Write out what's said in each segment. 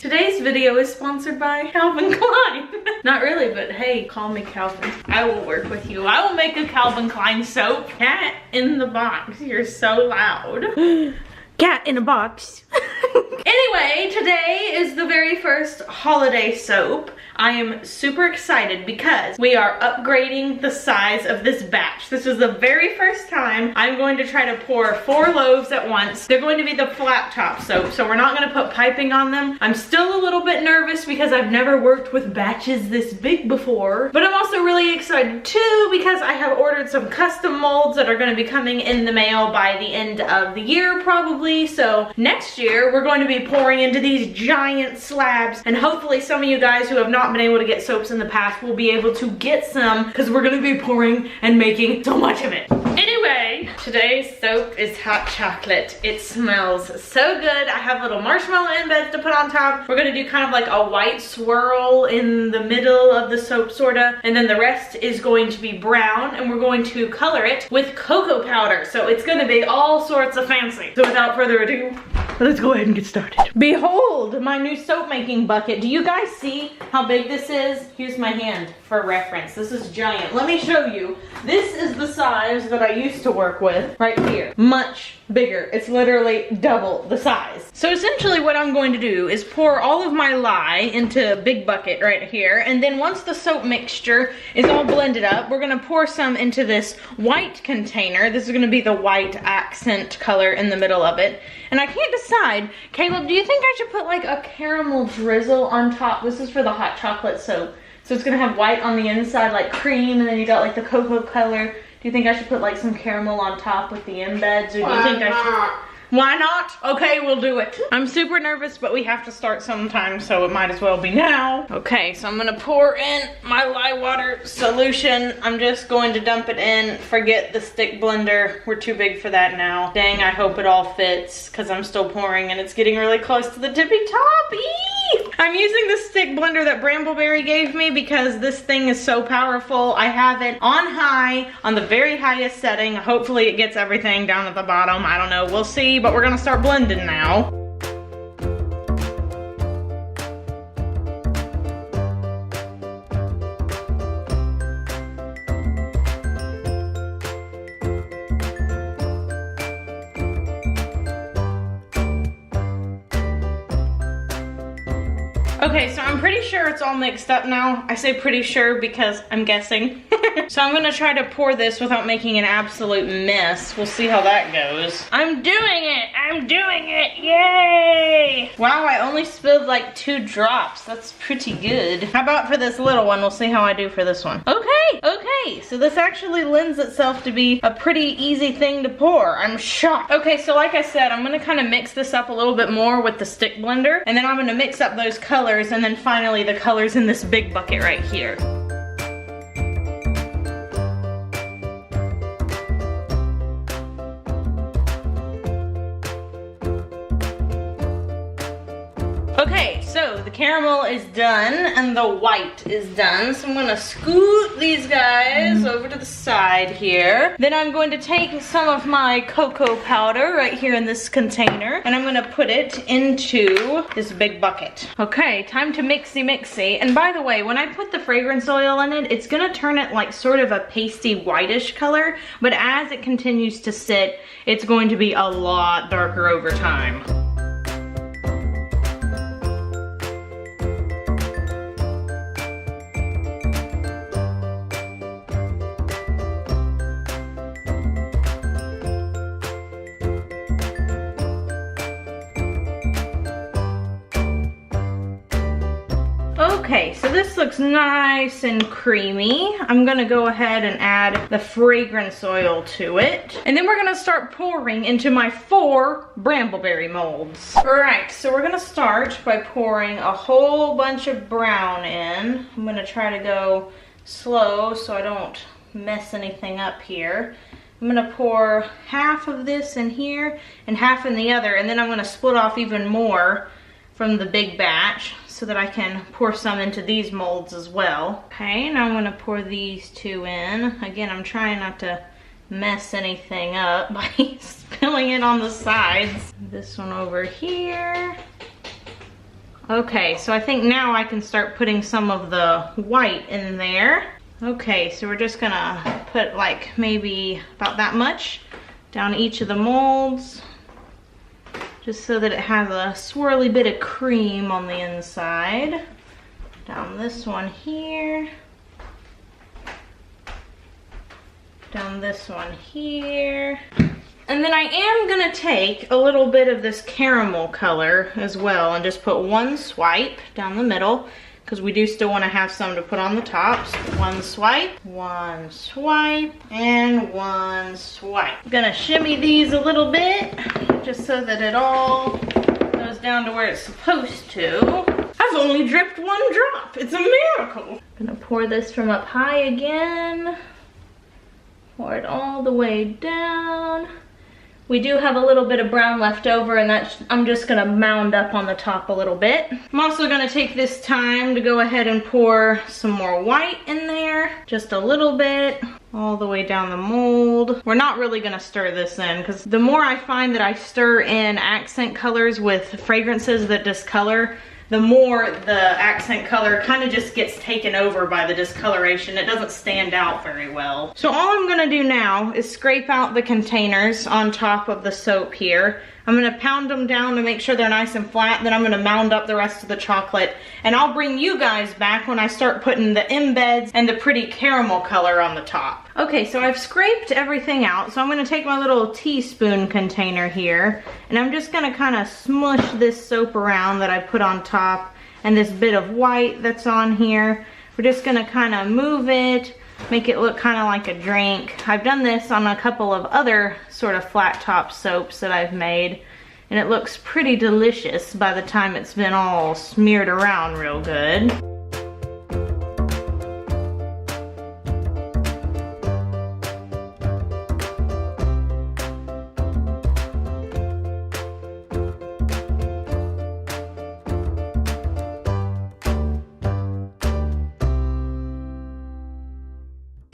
Today's video is sponsored by Calvin Klein. Not really, but hey, call me Calvin. I will work with you. I will make a Calvin Klein soap. Cat in the box. You're so loud. Cat in a box. Anyway, today is the very first holiday soap. I am super excited because we are upgrading the size of this batch. This is the very first time I'm going to try to pour 4 loaves at once. They're going to be the flat top soap, so we're not going to put piping on them. I'm still a little bit nervous because I've never worked with batches this big before, but I'm also really excited too because I have ordered some custom molds that are going to be coming in the mail by the end of the year probably. So next year we're going to be pouring into these giant slabs, and hopefully some of you guys who have not been able to get soaps in the past will be able to get some because we're gonna be pouring and making so much of it. Anyway, today's soap is hot chocolate. It smells so good. I have little marshmallow embeds to put on top. We're gonna do kind of like a white swirl in the middle of the soap sorta, and then the rest is going to be brown, and we're going to color it with cocoa powder. So it's gonna be all sorts of fancy. So without further ado, let's go ahead and get started. Behold my new soap making bucket. Do you guys see how big this is? Here's my hand for reference. This is giant. Let me show you. This is the size that I used to work with right here. Much bigger. It's literally double the size. So essentially what I'm going to do is pour all of my lye into a big bucket right here, and then once the soap mixture is all blended up, we're gonna pour some into this white container. This is gonna be the white accent color in the middle of it. And I can't decide. Caleb, do you think I should put like a caramel drizzle on top? This is for the hot chocolate soap. So it's gonna have white on the inside like cream, and then you got like the cocoa color. Do you think I should put like some caramel on top with the embeds, or do you think I should? Why not? Okay, we'll do it. I'm super nervous, but we have to start sometime, so it might as well be now. Okay, so I'm gonna pour in my lye water solution. I'm just going to dump it in. Forget the stick blender. We're too big for that now. Dang, I hope it all fits, because I'm still pouring and it's getting really close to the tippy top. Eee! I'm using the stick blender that Brambleberry gave me because this thing is so powerful. I have it on high, on the very highest setting. Hopefully it gets everything down at the bottom. I don't know, we'll see. But we're gonna start blending now. Okay, so I'm pretty sure it's all mixed up now. I say pretty sure because I'm guessing. So I'm gonna try to pour this without making an absolute mess. We'll see how that goes. I'm doing it! I'm doing it! Yay! Wow, I only spilled like 2 drops. That's pretty good. How about for this little one? We'll see how I do for this one. Okay, okay. So this actually lends itself to be a pretty easy thing to pour. I'm shocked. Okay, so like I said, I'm gonna kind of mix this up a little bit more with the stick blender, and then I'm gonna mix up those colors, and then finally the colors in this big bucket right here. Okay, so the caramel is done and the white is done. So I'm gonna scoot these guys over to the side here. Then I'm going to take some of my cocoa powder right here in this container, and I'm gonna put it into this big bucket. Okay, time to mixy. And by the way, when I put the fragrance oil in it, it's gonna turn it like sort of a pasty whitish color, but as it continues to sit, it's going to be a lot darker over time. Okay, so this looks nice and creamy. I'm gonna go ahead and add the fragrance oil to it. And then we're gonna start pouring into my 4 Brambleberry molds. All right, so we're gonna start by pouring a whole bunch of brown in. I'm gonna try to go slow so I don't mess anything up here. I'm gonna pour half of this in here and half in the other, and then I'm gonna split off even more from the big batch so that I can pour some into these molds as well. Okay, now I'm gonna pour these 2 in. Again, I'm trying not to mess anything up by spilling it on the sides. This one over here. Okay, so I think now I can start putting some of the white in there. Okay, so we're just gonna put like maybe about that much down each of the molds, just so that it has a swirly bit of cream on the inside. Down this one here. Down this one here. And then I am gonna take a little bit of this caramel color as well and just put one swipe down the middle, because we do still want to have some to put on the tops. One swipe, and one swipe. I'm gonna shimmy these a little bit just so that it all goes down to where it's supposed to. I've only dripped one drop. It's a miracle. I'm gonna pour this from up high again. Pour it all the way down. We do have a little bit of brown left over, and I'm just gonna mound up on the top a little bit. I'm also gonna take this time to go ahead and pour some more white in there, just a little bit, all the way down the mold. We're not really gonna stir this in, because the more I find that I stir in accent colors with fragrances that discolor, the more the accent color kind of just gets taken over by the discoloration. It doesn't stand out very well. So all I'm gonna do now is scrape out the containers on top of the soap here. I'm gonna pound them down to make sure they're nice and flat. Then I'm gonna mound up the rest of the chocolate. And I'll bring you guys back when I start putting the embeds and the pretty caramel color on the top. Okay, so I've scraped everything out. So I'm gonna take my little teaspoon container here, and I'm just gonna kind of smush this soap around that I put on top and this bit of white that's on here. We're just gonna kind of move it, make it look kind of like a drink. I've done this on a couple of other sort of flat top soaps that I've made, and it looks pretty delicious by the time it's been all smeared around real good.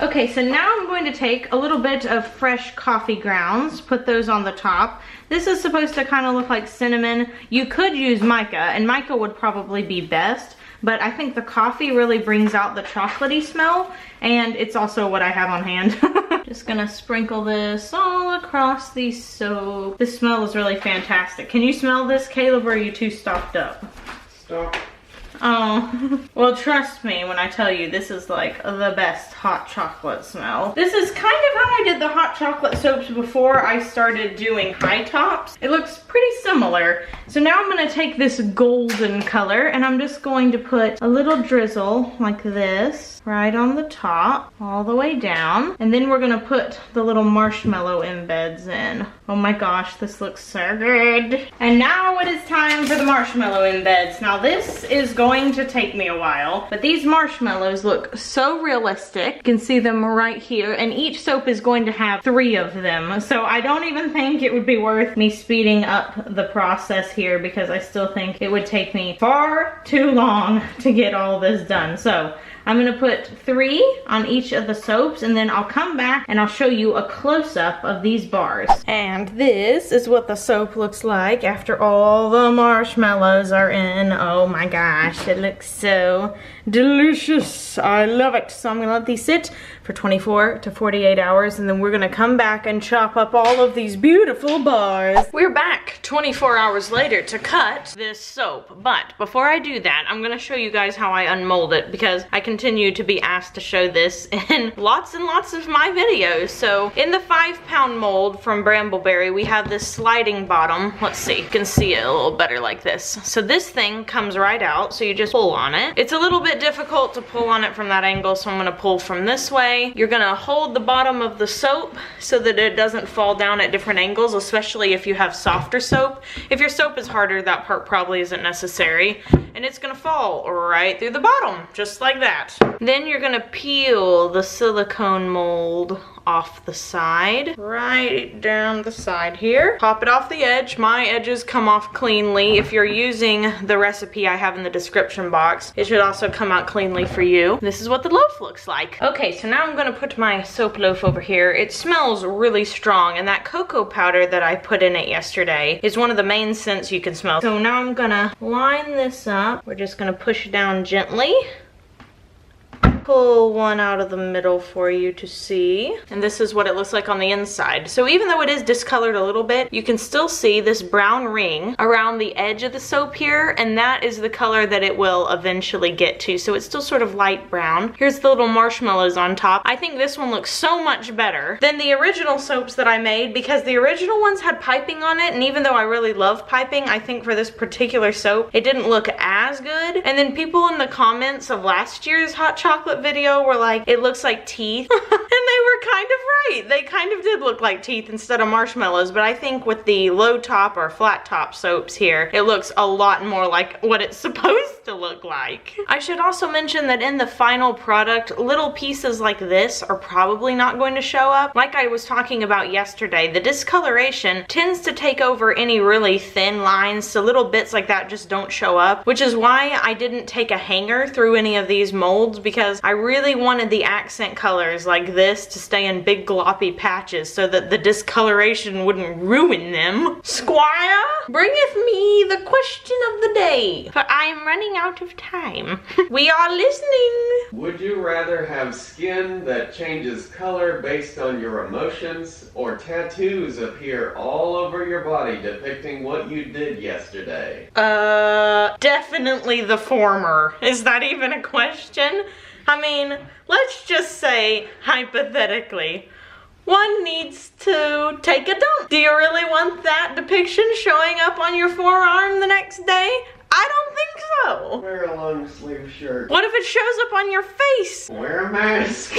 Okay, so now I'm going to take a little bit of fresh coffee grounds, put those on the top. This is supposed to kind of look like cinnamon. You could use mica, and mica would probably be best, but I think the coffee really brings out the chocolatey smell, and it's also what I have on hand. Just gonna sprinkle this all across the soap. This smell is really fantastic. Can you smell this, Caleb, or are you too stocked up? Stop. Oh, well, trust me when I tell you this is like the best hot chocolate smell. This is kind of how I did the hot chocolate soaps before I started doing high tops. It looks pretty similar. So now I'm gonna take this golden color and I'm just going to put a little drizzle like this right on the top, all the way down. And then we're gonna put the little marshmallow embeds in. Oh my gosh, this looks so good. And now it is time for the marshmallow embeds. Now this is going to take me a while, but these marshmallows look so realistic. You can see them right here, and each soap is going to have 3 of them. So I don't even think it would be worth me speeding up the process here, because I still think it would take me far too long to get all this done. So I'm gonna put 3 on each of the soaps, and then I'll come back and I'll show you a close-up of these bars. And this is what the soap looks like after all the marshmallows are in. Oh my gosh, it looks so delicious. I love it. So I'm gonna let these sit for 24 to 48 hours, and then we're gonna come back and chop up all of these beautiful bars. We're back 24 hours later to cut this soap, but before I do that, I'm gonna show you guys how I unmold it, because I continue to be asked to show this in lots and lots of my videos. So in the 5-pound mold from Brambleberry, we have this sliding bottom. Let's see, you can see it a little better like this. So this thing comes right out, so you just pull on it. It's a little bit difficult to pull on it from that angle, so I'm gonna pull from this way. You're gonna hold the bottom of the soap so that it doesn't fall down at different angles, especially if you have softer soap. If your soap is harder, that part probably isn't necessary. And it's gonna fall right through the bottom, just like that. Then you're gonna peel the silicone mold off the side, right down the side here. Pop it off the edge. My edges come off cleanly. If you're using the recipe I have in the description box, it should also come out cleanly for you. This is what the loaf looks like. Okay, so now I'm gonna put my soap loaf over here. It smells really strong, and that cocoa powder that I put in it yesterday is one of the main scents you can smell. So now I'm gonna line this up top. We're just gonna push down gently. Pull one out of the middle for you to see. And this is what it looks like on the inside. So even though it is discolored a little bit, you can still see this brown ring around the edge of the soap here, and that is the color that it will eventually get to. So it's still sort of light brown. Here's the little marshmallows on top. I think this one looks so much better than the original soaps that I made, because the original ones had piping on it, and even though I really love piping, I think for this particular soap, it didn't look as good. And then people in the comments of last year's hot chocolate video were like, it looks like teeth. And they were kind of right. They kind of did look like teeth instead of marshmallows, but I think with the low top or flat top soaps here, it looks a lot more like what it's supposed to look like. I should also mention that in the final product, little pieces like this are probably not going to show up. Like I was talking about yesterday, the discoloration tends to take over any really thin lines, so little bits like that just don't show up, which is why I didn't take a hanger through any of these molds, because I really wanted the accent colors like this to stay in big gloppy patches so that the discoloration wouldn't ruin them. Squire, bringeth me the question of the day, for I am running out of time. We are listening. Would you rather have skin that changes color based on your emotions, or tattoos appear all over your body depicting what you did yesterday? Definitely the former. Is that even a question? I mean, let's just say, hypothetically, one needs to take a dump. Do you really want that depiction showing up on your forearm the next day? I don't think so. Wear a long sleeve shirt. What if it shows up on your face? Wear a mask.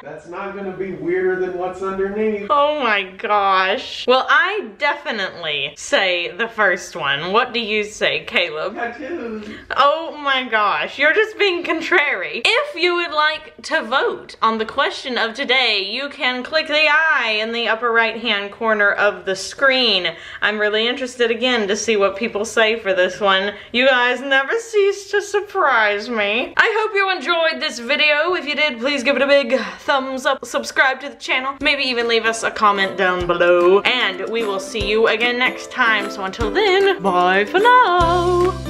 That's not gonna be weirder than what's underneath. Oh my gosh. Well, I definitely say the first one. What do you say, Caleb? Tattoos. Oh my gosh, you're just being contrary. If you would like to vote on the question of today, you can click the I in the upper right hand corner of the screen. I'm really interested again to see what people say for this one. You guys never cease to surprise me. I hope you enjoyed this video. If you did, please give it a big thumbs up, subscribe to the channel, maybe even leave us a comment down below, and we will see you again next time. So until then, bye for now.